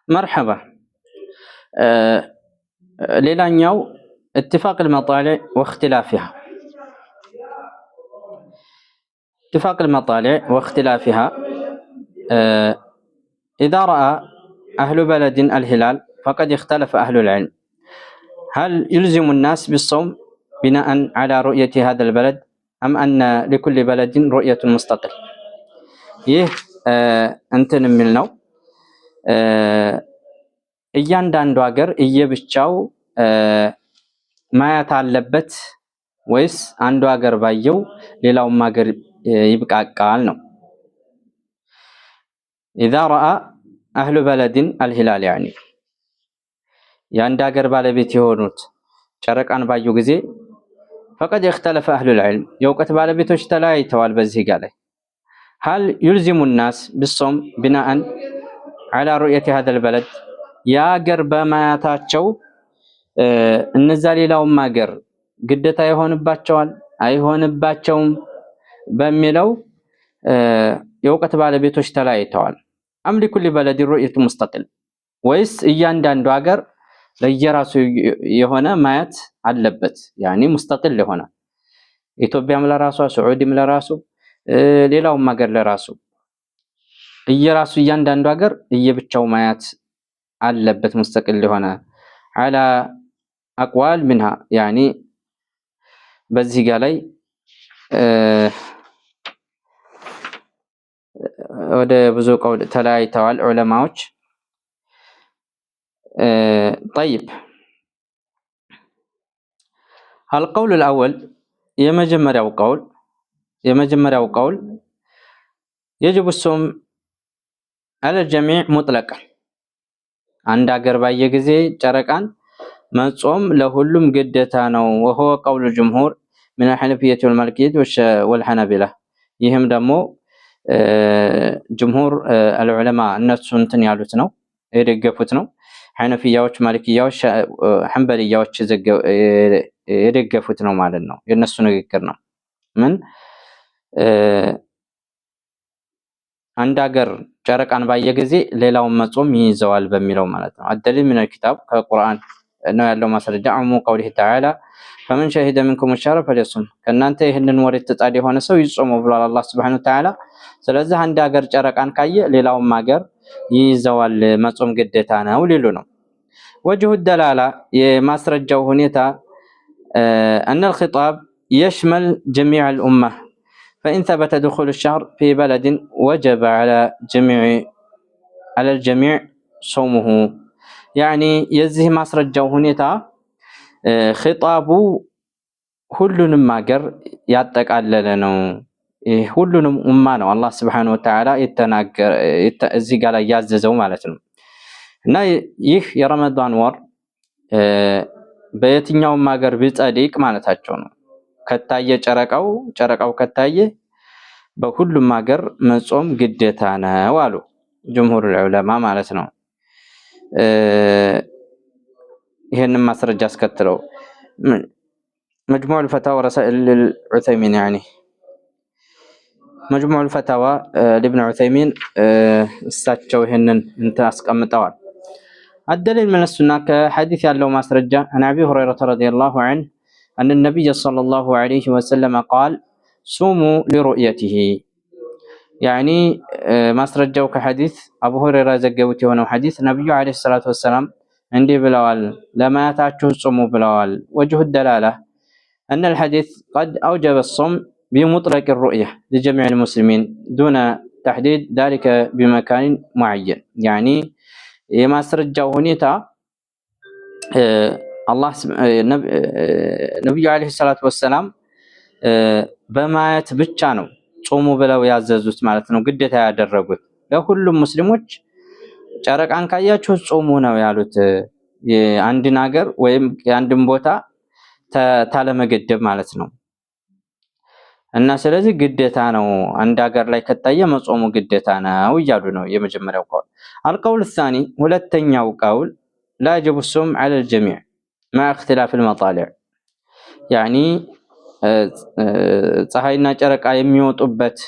مرحبا. ሌላኛው اتفاق المطالع واختلافها. اتفاق المطالع واختلافها إذا رأى أهل بلد الهلال فقد اختلف أهل العلم، هل يلزم الناس بالصوم بناء على رؤية هذا البلد أم أن لكل بلد رؤية مستقل؟ ይህ እንትን የሚል ነው። እያንዳንዱ ሀገር እየብቻው ማየት አለበት ወይስ አንዱ ሀገር ባየው ሌላውም ሀገር ይብቃቃል ነው። إذا رأى أهل بلد الهلال يعني የአንድ ሀገር ባለቤት የሆኑት ጨረቃን ባዩ ጊዜ فقد اختلف أهل العلم የእውቀት ባለቤቶች ተለያይተዋል በዚህ ጋር ላይ هل يلزم الناس بالصوم بناء على رؤية هذا البلد ያ ሀገር በማያታቸው እነዛ ሌላውም ሀገር ግዴታ ይሆንባቸዋል አይሆንባቸውም በሚለው የእውቀት ባለቤቶች ተለያይተዋል። أم لكل بلد رؤية مستقل ወይስ እያንዳንዱ ሀገር ለየራሱ የሆነ ማየት አለበት ያኒ ሙስተቂል የሆነ ኢትዮጵያም ለራሷ ሳዑዲም ለራሱ ሌላውም ሀገር ለራሱ እየራሱ እያንዳንዱ ሀገር እየብቻው ማየት አለበት ሙስተቂል የሆነ على أقوال منها يعني በዚህ ጋር ላይ ወደ ብዙ ቀውል ተለያይተዋል ዑለማዎች። طيب القول الأول የመጀመሪያው ቀውል يجب الصوم على الجميع مطلقا አንድ ሀገር ባየ ጊዜ ጨረቃን መጾም ለሁሉም ግዴታ ነው። وهو قول الجمهور من الحنفية والمالكية والحنابلة ይህም ደግሞ ጅምሁር العلماء እነሱ እንትን ያሉት ነው የደገፉት ነው። ሐነፊያዎች ማሊኪያዎች ሐንበሊያዎች የደገፉት ነው ማለት ነው። የነሱ ንግግር ነው። ምን አንድ ሀገር ጨረቃን ባየ ጊዜ ሌላውን መጾም ይይዘዋል በሚለው ማለት ነው። الدليل من الكتاب ከቁርአን ነው ያለው ማስረጃ አሙ قوله تعالى فمن شهد منكم الشهر فليصم ከናንተ ይሄንን ወር ተጣዲ የሆነ ሰው ይጾመው ብሏል አላህ Subhanahu Wa Ta'ala። ስለዚህ አንድ ሀገር ጨረቃን ካየ ሌላውም ሀገር ይይዘዋል መጾም ግዴታ ነው ሊሉ ነው። وجه الدلاله የማስረጃው ሁኔታ ان الخطاب يشمل جميع الامه فإن ثبت دخول الشهر في بلد وجب على الجميع صومه يعني የዚህ ማስረጃው ሁኔታ ኺጣቡ ሁሉንም ሀገር ያጠቃለለ ነው። ሁሉንም ኡማ ነው አላህ Subhanahu Wa Ta'ala የተናገረ እዚህ ጋር ላይ ያዘዘው ማለት ነው። እና ይህ የረመዳን ወር በየትኛውም ሀገር ቢጸድቅ ማለታቸው ነው። ከታየ ጨረቃው ከታየ በሁሉም ሀገር መጾም ግዴታ ነው አሉ ጅምሁር ዑለማ ማለት ነው። ይሄንን ማስረጃ አስከትለው مجموع الفتاوى رسائل للعثيمين يعني مجموع الفتاوى لابن عثيمين እሳቸው ይሄንን እንት አስቀምጠዋል። الدليل من السنة كحديث ያለው ማስረጃ عن أبي هريرة رضي الله عنه أن النبي صلى الله عليه وسلم قال صوموا لرؤيته يعني ማስረጃው ከሐዲስ አቡ ሁረይራ ዘገቡት የሆነው ሐዲስ ነብዩ አለይሂ ሰላቱ ወሰለም እንዲህ ብለዋል ለማያታችሁ ጾሙ ብለዋል። وجه الدلالة أن الحديث قد أوجب الصوم بمطلق الرؤية لجميع المسلمين دون تحديد ذلك بمكان معين يعني የማስረጃው ሁኔታ አላህ ነብዩ አለይሂ ሰላቱ ወሰለም በማየት ብቻ ነው ጾሙ ብለው ያዘዙት ማለት ነው። ግዴታ ያደረጉት ለሁሉም ሙስሊሞች ጨረቃን ካያችሁ ጾሙ ነው ያሉት። የአንድን ሀገር ወይም የአንድን ቦታ ታለመገደብ ማለት ነው። እና ስለዚህ ግዴታ ነው አንድ ሀገር ላይ ከታየ መጾሙ ግዴታ ነው እያሉ ነው የመጀመሪያው ቀውል። القول الثاني ሁለተኛው ቀውል لا يجب الصوم على الجميع مع اختلاف المطالع يعني ፀሐይና ጨረቃ የሚወጡበት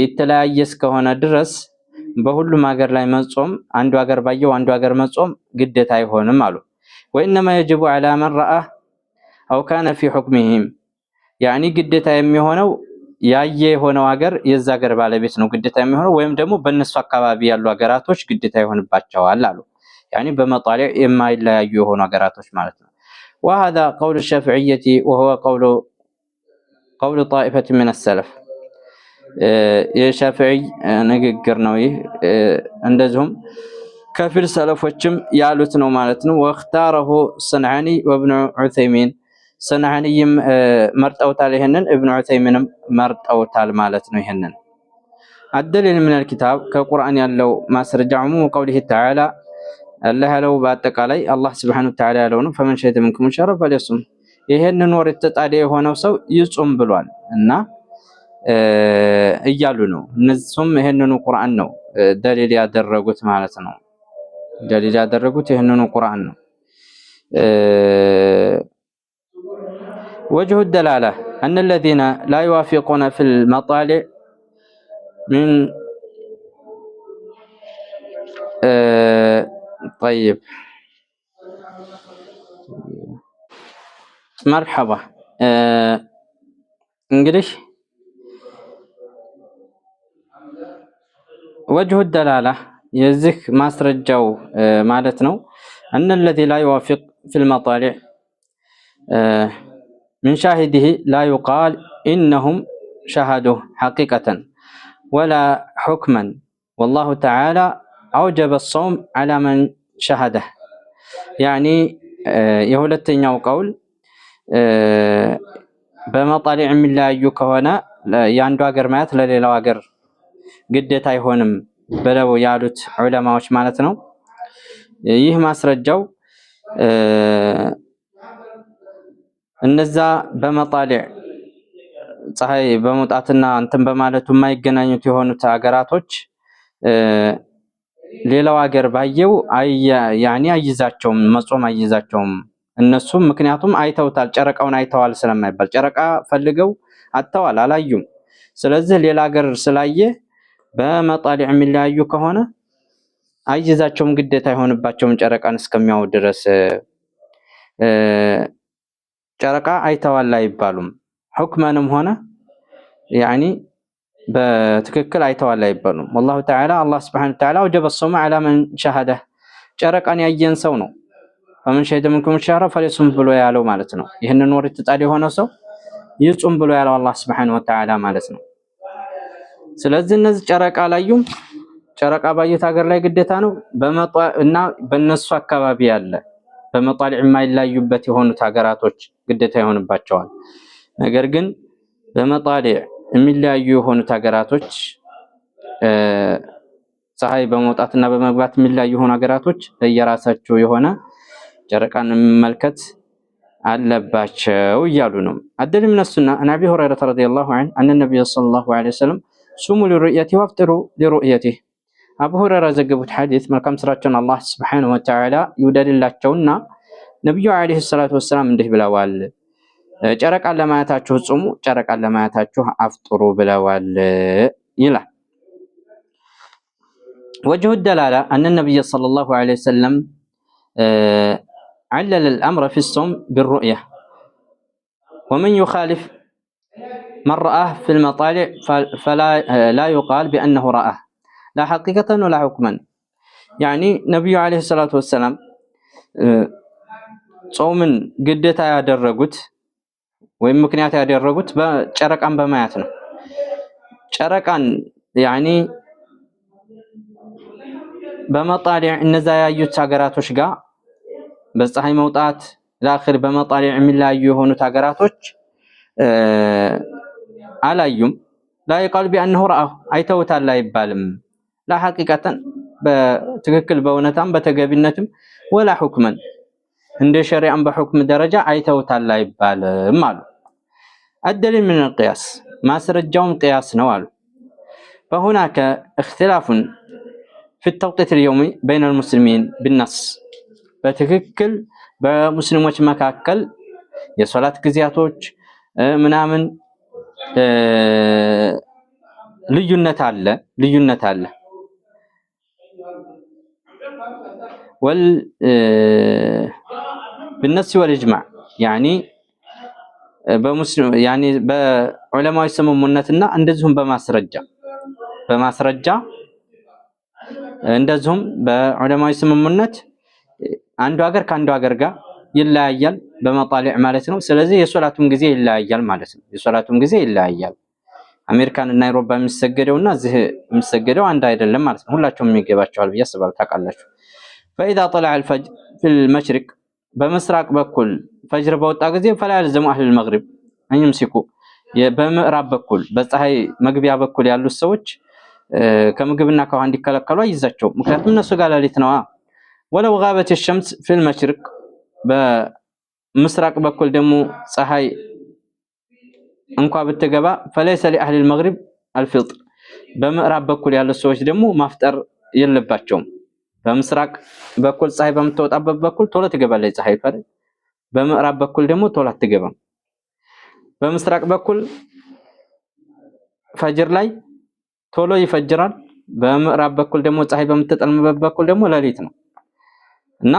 የተለያየ እስከሆነ ድረስ በሁሉም ሀገር ላይ መጾም አንዱ ሀገር ባየው አንዱ ሀገር መጾም ግዴታ አይሆንም አሉ። ወኢነማ የጅቡ ዐላ መን ረአህ አው ካነ ፊ ሑክሚሂም ያኒ ግዴታ የሚሆነው ያየ የሆነው ሀገር የዛ ሀገር ባለቤት ነው ግዴታ የሚሆነው፣ ወይም ደግሞ በእነሱ አካባቢ ያሉ ሀገራቶች ግዴታ ይሆንባቸዋል አሉ። ያኒ በመጣሊዕ የማይለያዩ የሆኑ ሀገራቶች ማለት ነው። وهذا قول الشافعية وهو قول طائفة من السلف የሻፊዒ ንግግር ነው ይህ። እንደዚሁም ከፊል ሰለፎችም ያሉት ነው ማለት ነው። واختاره الصنعاني وابن عثيمين ሰንዓኒይም መርጠውታል ይሄንን፣ ኢብኑ ዑሰይሚንም መርጠውታል ማለት ነው ይሄንን። አደሊል ምን الكتاب ከቁርአን ያለው ማስረጃ ዑሙሙ ቀውሊሂ ተዓላ አላህ ያለው በአጠቃላይ አላህ Subhanahu Wa Ta'ala ያለው ነው። ፈመን ሸሂደ ሚንኩም ሸህረ ፈሊየሱም ይሄንን ወር የተጣደ የሆነው ሰው ይጹም ብሏል እና እያሉ ነው። እነሱም ይሄንኑ ቁርአን ነው ደሊል ያደረጉት ማለት ነው። ደሊል ያደረጉት ይሄንኑ ቁርአን ነው። وجه الدلالة أن الذين لا يوافقون في المطالع من طيب مرحبا እንግዲህ وجه الدلالة የዚህ ማስረጃው ማለት ነው أن الذي لا يوافق في المطالع من شاهده لا يقال إنهم شهدوا حقيقة ولا حكما والله تعالى أوجب الصوم على من شهده يعني የሁለተኛው ቀውል በመጣሊዕ የሚለያዩ ከሆነ የአንዱ ሀገር ማየት ለሌላው ሀገር ግዴታ አይሆንም ብለው ያሉት ዑለማዎች ማለት ነው። ይህ ማስረጃው እነዛ በመጣሊዕ ፀሐይ በመውጣትና እንትን በማለቱ የማይገናኙት የሆኑት ሀገራቶች ሌላው ሀገር ባየው ያኒ አይዛቸውም መጾም አይዛቸውም እነሱም ምክንያቱም አይተውታል ጨረቃውን አይተዋል ስለማይባል ጨረቃ ፈልገው አጥተዋል አላዩም። ስለዚህ ሌላ ሀገር ስላየ በመጣሊዕ የሚለያዩ ከሆነ አይዛቸውም ግዴታ አይሆንባቸውም ጨረቃን እስከሚያው ድረስ ጨረቃ አይተዋል አይባሉም። ሁክመንም ሆነ ያኒ በትክክል አይተዋል አይባሉም። والله تعالى الله سبحانه وتعالى وجب الصوم على من شهده ጨረቃን ያየን ሰው ነው فمن شهد منكم الشهر فليصم ብሎ ያለው ማለት ነው። ይሄንን ወር ተጣሪ የሆነ ሰው ይጾም ብሎ ያለው አላህ Subhanahu Wa Ta'ala ማለት ነው። ስለዚህ እነዚህ ጨረቃ ላዩም ጨረቃ ባየት ሀገር ላይ ግዴታ ነው እና በእነሱ አካባቢ ያለ በመጣሊዕ የማይለያዩበት የሆኑት ሀገራቶች ግዴታ ይሆንባቸዋል። ነገር ግን በመጣሊዕ የሚለያዩ የሆኑት ሀገራቶች ፀሐይ በመውጣትና በመግባት የሚለያዩ የሆኑ ሀገራቶች ለየራሳቸው የሆነ ጨረቃን መመልከት አለባቸው እያሉ ነው። አደል ምን السنة عن أبي هريرة رضي الله عنه أن النبي صلى الله عليه وسلم صوموا لرؤيته وافطروا لرؤيته አቡ ሁረይራ ዘገቡት ሐዲስ መልካም ስራቸውን አላህ Subhanahu Wa Ta'ala ይውደድላቸውና ነብዩ አለይሂ ሰላቱ ወሰለም እንዲህ ብለዋል ጨረቃን ለማየታችሁ ጾሙ ጨረቃን ለማየታችሁ አፍጥሩ ብለዋል ይላል። وجه الدلالة أن النبي صلى الله عليه وسلم علل الأمر في الصوم بالرؤية ومن يخالف من رآه في المطالع فلا لا يقال بأنه رآه لا حقيقة ولا حكما يعني نبي عليه الصلاة والسلام ጾምን ግዴታ ያደረጉት ወይም ምክንያት ያደረጉት በጨረቃን በማየት ነው። ጨረቃን ያኒ በመጣሊዕ እነዛ ያዩት ሀገራቶች ጋር በፀሐይ መውጣት ለአኺር በመጣሊዕ የሚለያዩ የሆኑት ሀገራቶች አላዩም። لا يقال بأنه رأه አይተውታል አይባልም። لا حقيقة በትክክል በእውነታም በተገቢነትም ወላ ሁክመን እንደ ሸሪዓም በሁክም ደረጃ አይተውታል አይባልም አሉ። الدليل من القياس ማስረጃውም ቅያስ ነው አሉ። فهناك اختلاف في التوقيت اليومي بين المسلمين بالنص በትክክል በሙስሊሞች መካከል የሶላት ጊዜያቶች ምናምን ልዩነት አለ። بالنص والإجماع يعني በሙስሊም ያኒ በዑለማዎች ስምምነትና እንደዚሁም በማስረጃ እንደዚሁም በዑለማዎች ስምምነት አንዱ ሀገር ከአንዱ ሀገር ጋር ይለያያል በመጣሊዕ ማለት ነው። ስለዚህ የሶላቱም ጊዜ ይለያያል ማለት ነው። የሶላቱም ጊዜ ይለያያል። አሜሪካን እና አውሮፓ የሚሰገደውና እዚህ የሚሰገደው አንድ አይደለም ማለት ነው። ሁላችሁም የሚገባቸዋል ብዬ አስባለሁ፣ ታውቃላችሁ። فإذا طلع الفجر في المشرق በምስራቅ በኩል ፈጅር በወጣ ጊዜ فلا يلزم أهل المغرب أن يمسكوا በምዕራብ በኩል በፀሐይ መግቢያ በኩል ያሉት ሰዎች ከምግብና ከውሃ እንዲከለከሉ አይዛቸው፣ ምክንያቱም እነሱ ጋር ሌሊት ነዋ። ولو غابت الشمس في المشرق በምስራቅ በኩል ደግሞ ፀሐይ እንኳን ብትገባ فليس لأهل المغرب الفطر በምዕራብ በኩል ያሉት ሰዎች ደግሞ ማፍጠር የለባቸውም። በምስራቅ በኩል ፀሐይ በምትወጣበት በኩል ቶሎ ትገባለች ፀሐይ ፈር፣ በምዕራብ በኩል ደግሞ ቶሎ አትገባም። በምስራቅ በኩል ፈጅር ላይ ቶሎ ይፈጅራል፣ በምዕራብ በኩል ደግሞ ፀሐይ በምትጠልምበት በኩል ደግሞ ሌሊት ነው እና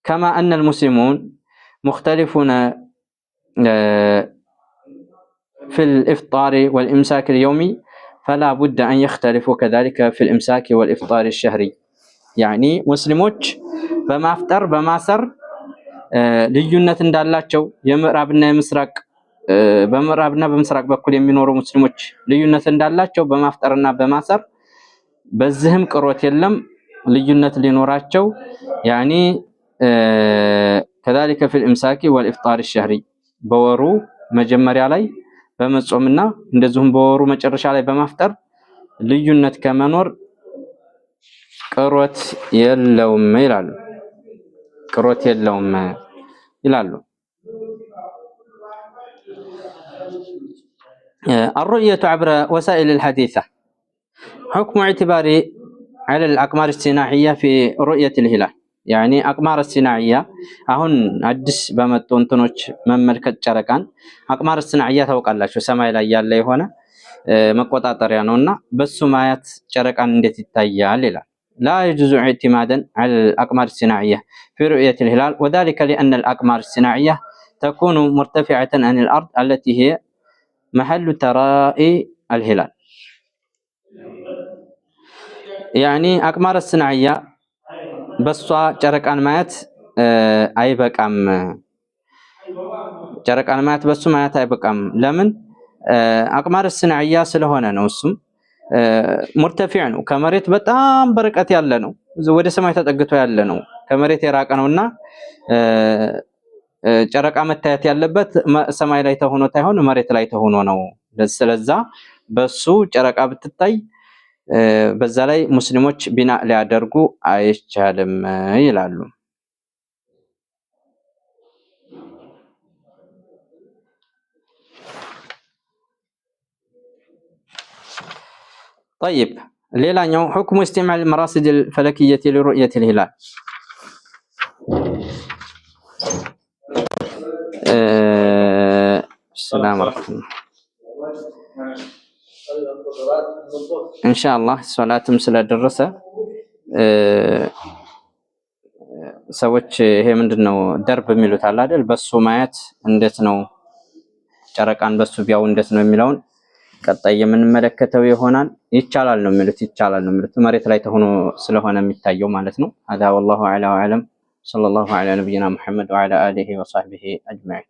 كما أن المسلمون مختلفون في الإفطار والإمساك اليومي فلا بد أن يختلفوا كذلك في الإمساك والإفطار الشهري يعني ሙስሊሞች በማፍጠር በማሰር ልዩነት እንዳላቸው የምዕራብና የምስራቅ በምዕራብና በምስራቅ በኩል የሚኖሩ ሙስሊሞች ልዩነት እንዳላቸው በማፍጠርና በማሰር በዚህም ቅሮት የለም ልዩነት ሊኖራቸው يعني كذلك في الإمساك والإفطار الشهري በወሩ መጀመሪያ ላይ በመጾምና እንደዚሁም በወሩ መጨረሻ ላይ በማፍጠር ልዩነት ከመኖር ቅሮት የለውም ይላሉ። ቅሮት የለውም ይላሉ። الرؤية عبر وسائل الحديثة حكم اعتباري على الأقمار الصناعية في رؤية الهلال يعني أقمار الصناعية አሁን አዲስ በመጡ እንትኖች መመልከት ጨረቃን አቅማር الصناعية ታውቃላችሁ ሰማይ ላይ ያለ የሆነ መቆጣጠሪያ ነውና በሱ ማየት ጨረቃን እንዴት ይታያል ይላል። لا يجوز اعتمادا على الأقمار الصناعية في رؤية الهلال وذلك لأن الأقمار الصناعية تكون مرتفعة عن الأرض التي هي محل ترائي الهلال يعني أقمار الصناعية በሷ ጨረቃን ማየት አይበቃም። ጨረቃን ማየት በሱ ማየት አይበቃም። ለምን? አቅማር الصناعية ስለሆነ ነው። እሱም مرتفع ነው፣ ከመሬት በጣም በርቀት ያለ ነው፣ ወደ ሰማይ ተጠግቶ ያለ ነው፣ ከመሬት የራቀ ነውና ጨረቃ መታየት ያለበት ሰማይ ላይ ተሆኖ ታይሆን መሬት ላይ ተሆኖ ነው። ስለዛ በሱ ጨረቃ ብትታይ በዛ ላይ ሙስሊሞች ቢና ሊያደርጉ አይቻልም ይላሉ። طيب ሌላኛው حكم استعمال المراصد الفلكية لرؤية الهلال السلام عليكم ኢንሻአላህ ሶላትም ስለደረሰ ሰዎች ይሄ ምንድነው ደርብ የሚሉት አለ አይደል? በሱ ማየት እንዴት ነው ጨረቃን በሱ ቢያው እንዴት ነው የሚለውን ቀጣይ የምንመለከተው ይሆናል። ይቻላል ነው የሚሉት መሬት ላይ ተሆኖ ስለሆነ የሚታየው ማለት ነው። هذا والله اعلم وعلم صلى الله على نبينا محمد وعلى اله وصحبه اجمعين